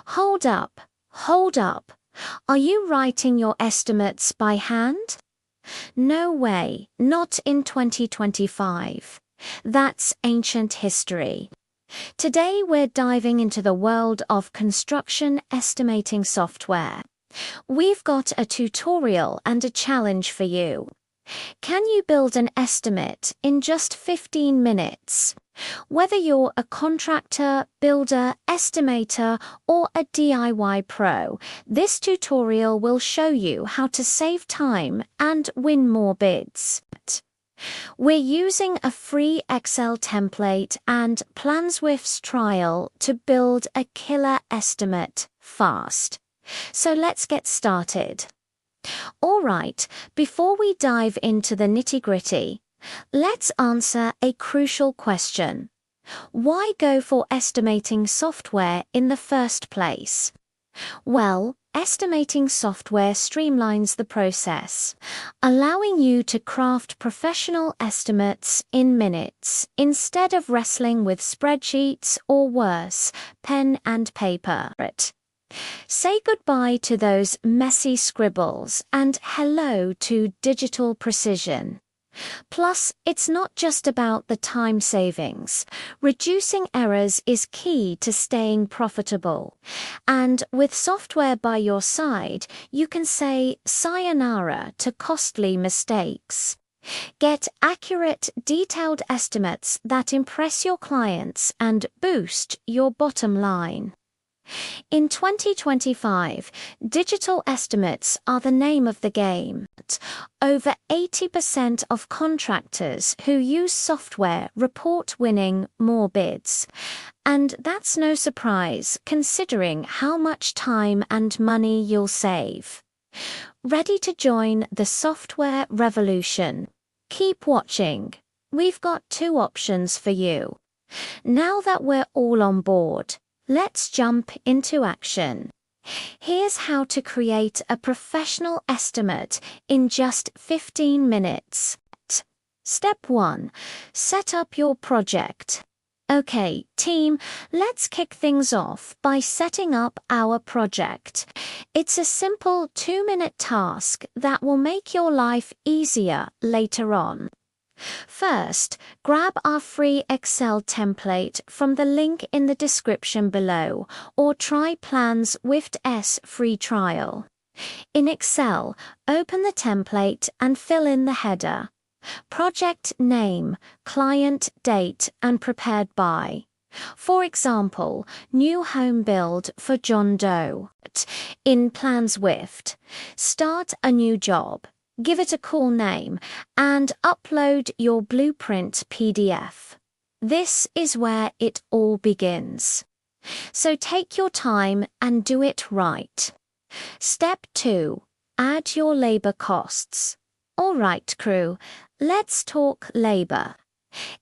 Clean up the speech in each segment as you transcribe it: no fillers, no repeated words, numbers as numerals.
Hold up, hold up. Are you writing your estimates by hand? No way, not in 2025. That's ancient history. Today we're diving into the world of construction estimating software. We've got a tutorial and a challenge for you. Can you build an estimate in just 15 minutes? Whether you're a contractor, builder, estimator, or a DIY pro, this tutorial will show you how to save time and win more bids. We're using a free Excel template and PlanSwift's trial to build a killer estimate fast. So let's get started. Alright, before we dive into the nitty-gritty, let's answer a crucial question. Why go for estimating software in the first place? Well, estimating software streamlines the process, allowing you to craft professional estimates in minutes instead of wrestling with spreadsheets or worse, pen and paper. Say goodbye to those messy scribbles and hello to digital precision. Plus, it's not just about the time savings. Reducing errors is key to staying profitable. And with software by your side, you can say sayonara to costly mistakes. Get accurate, detailed estimates that impress your clients and boost your bottom line. In 2025, digital estimates are the name of the game. Over 80% of contractors who use software report winning more bids. And that's no surprise considering how much time and money you'll save. Ready to join the software revolution? Keep watching. We've got two options for you. Now that we're all on board, let's jump into action. Here's how to create a professional estimate in just 15 minutes. Step 1. Set up your project. Okay, team, let's kick things off by setting up our project. It's a simple 2-minute task that will make your life easier later on. First, grab our free Excel template from the link in the description below or try PlanSwift's free trial. In Excel, open the template and fill in the header. Project name, client date and prepared by. For example, new home build for John Doe. In PlanSwift, start a new job. Give it a cool name, and upload your blueprint PDF. This is where it all begins. So take your time and do it right. Step 2. Add your labor costs. Alright, crew, let's talk labor.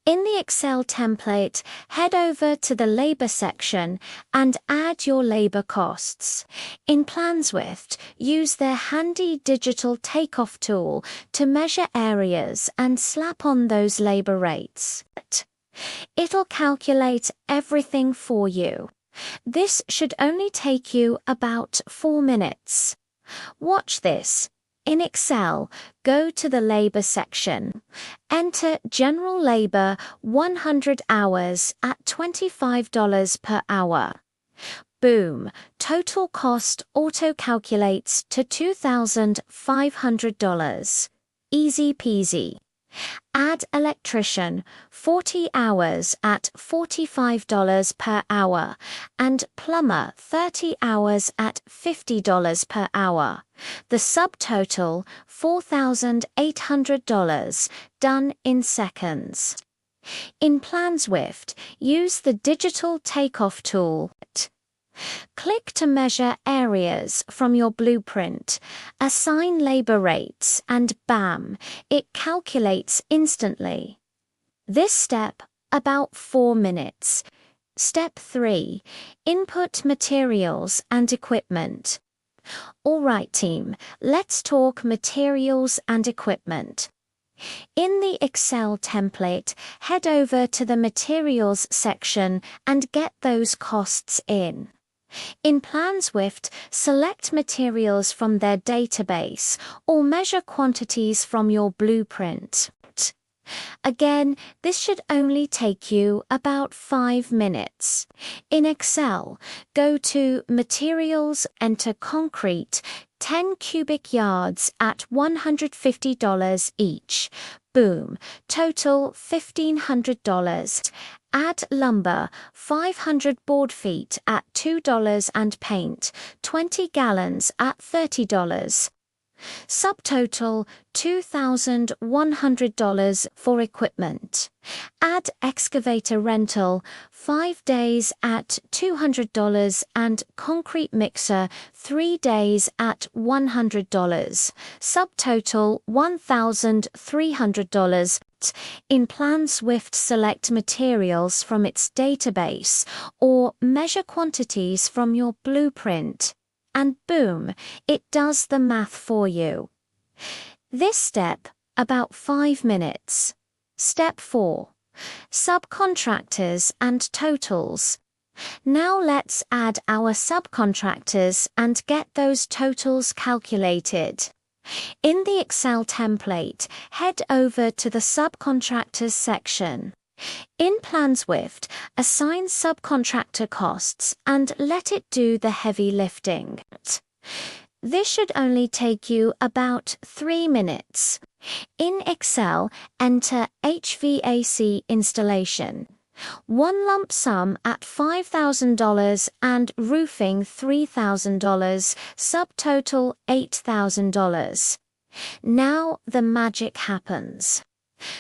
In the Excel template, head over to the labor section and add your labor costs. In PlanSwift, use their handy digital takeoff tool to measure areas and slap on those labor rates. It'll calculate everything for you. This should only take you about 4 minutes. Watch this. In Excel, go to the labor section. Enter general labor 100 hours at $25 per hour. Boom, total cost auto-calculates to $2,500. Easy peasy. Add electrician 40 hours at $45 per hour and plumber 30 hours at $50 per hour. The subtotal $4,800, done in seconds. In PlanSwift, use the digital takeoff tool. Click to measure areas from your blueprint, assign labor rates, and bam, it calculates instantly. This step, about 4 minutes. Step 3. Input materials and equipment. Alright team, let's talk materials and equipment. In the Excel template, head over to the Materials section and get those costs in. In PlanSwift, select materials from their database or measure quantities from your blueprint. Again, this should only take you about 5 minutes. In Excel, go to Materials, enter concrete, 10 cubic yards at $150 each. Boom, total $1,500. Add lumber, 500 board feet at $2 and paint, 20 gallons at $30. Subtotal $2,100 for equipment. Add excavator rental, 5 days at $200 and concrete mixer, 3 days at $100. Subtotal $1,300. In PlanSwift, select materials from its database or measure quantities from your blueprint. And boom, it does the math for you. This step, about 5 minutes. Step 4. Subcontractors and totals. Now let's add our subcontractors and get those totals calculated. In the Excel template, head over to the Subcontractors section. In PlanSwift, assign subcontractor costs and let it do the heavy lifting. This should only take you about 3 minutes. In Excel, enter HVAC installation. One lump sum at $5,000 and roofing $3,000, subtotal $8,000. Now the magic happens.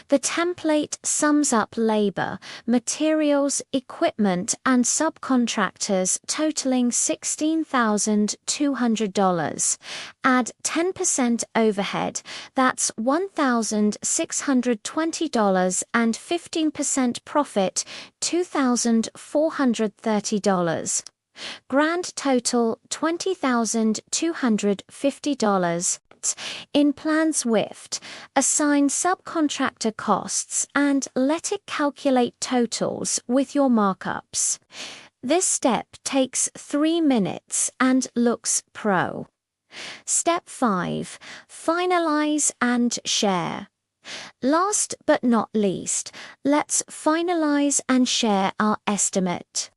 The template sums up labor, materials, equipment, and subcontractors totaling $16,200. Add 10% overhead, that's $1,620, and 15% profit, $2,430. Grand total $20,250. In PlanSwift, assign subcontractor costs and let it calculate totals with your markups. This step takes 3 minutes and looks pro. Step 5. Finalize and share. Last but not least, let's finalize and share our estimate.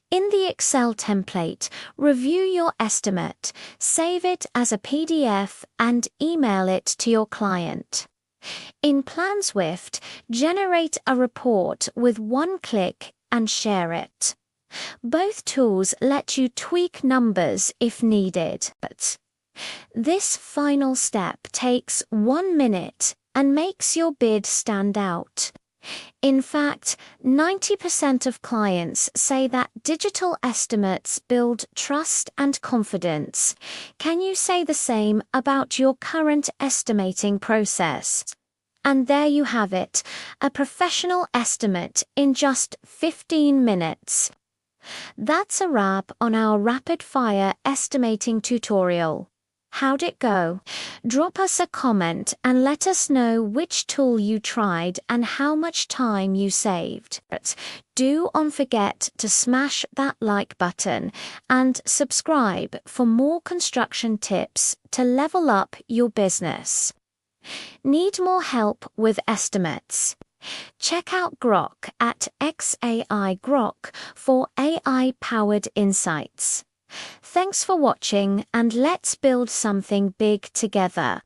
In the Excel template, review your estimate, save it as a PDF, and email it to your client. In PlanSwift, generate a report with one click and share it. Both tools let you tweak numbers if needed, but this final step takes 1 minute and makes your bid stand out. In fact, 90% of clients say that digital estimates build trust and confidence. Can you say the same about your current estimating process? And there you have it, a professional estimate in just 15 minutes. That's a wrap on our rapid-fire estimating tutorial. How'd it go? Drop us a comment and let us know which tool you tried and how much time you saved. Do not forget to smash that like button and subscribe for more construction tips to level up your business. Need more help with estimates? Check out Grok at XAI Grok for AI-powered insights. Thanks for watching, and let's build something big together.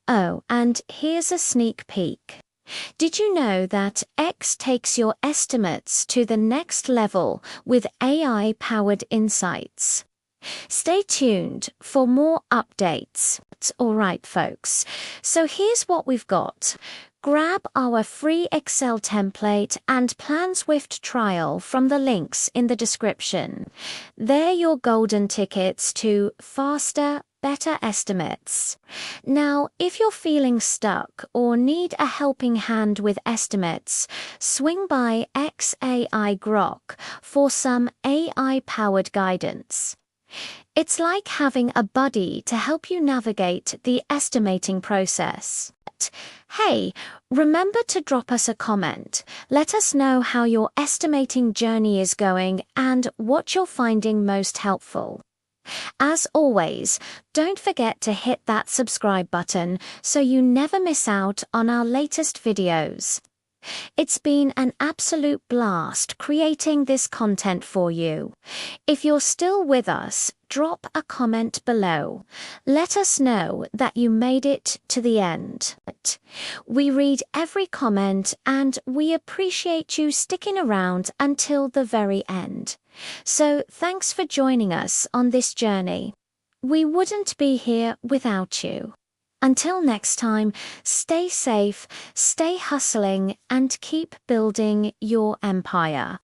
Oh, and here's a sneak peek. Did you know that X takes your estimates to the next level with AI-powered insights? Stay tuned for more updates. Alright folks, so here's what we've got. Grab our free Excel template and PlanSwift trial from the links in the description. They're your golden tickets to faster, better estimates. Now, if you're feeling stuck or need a helping hand with estimates, swing by XAI Grok for some AI-powered guidance. It's like having a buddy to help you navigate the estimating process. But hey, remember to drop us a comment. Let us know how your estimating journey is going and what you're finding most helpful. As always, don't forget to hit that subscribe button so you never miss out on our latest videos. It's been an absolute blast creating this content for you. If you're still with us, drop a comment below. Let us know that you made it to the end. We read every comment and we appreciate you sticking around until the very end. So thanks for joining us on this journey. We wouldn't be here without you. Until next time, stay safe, stay hustling, and keep building your empire.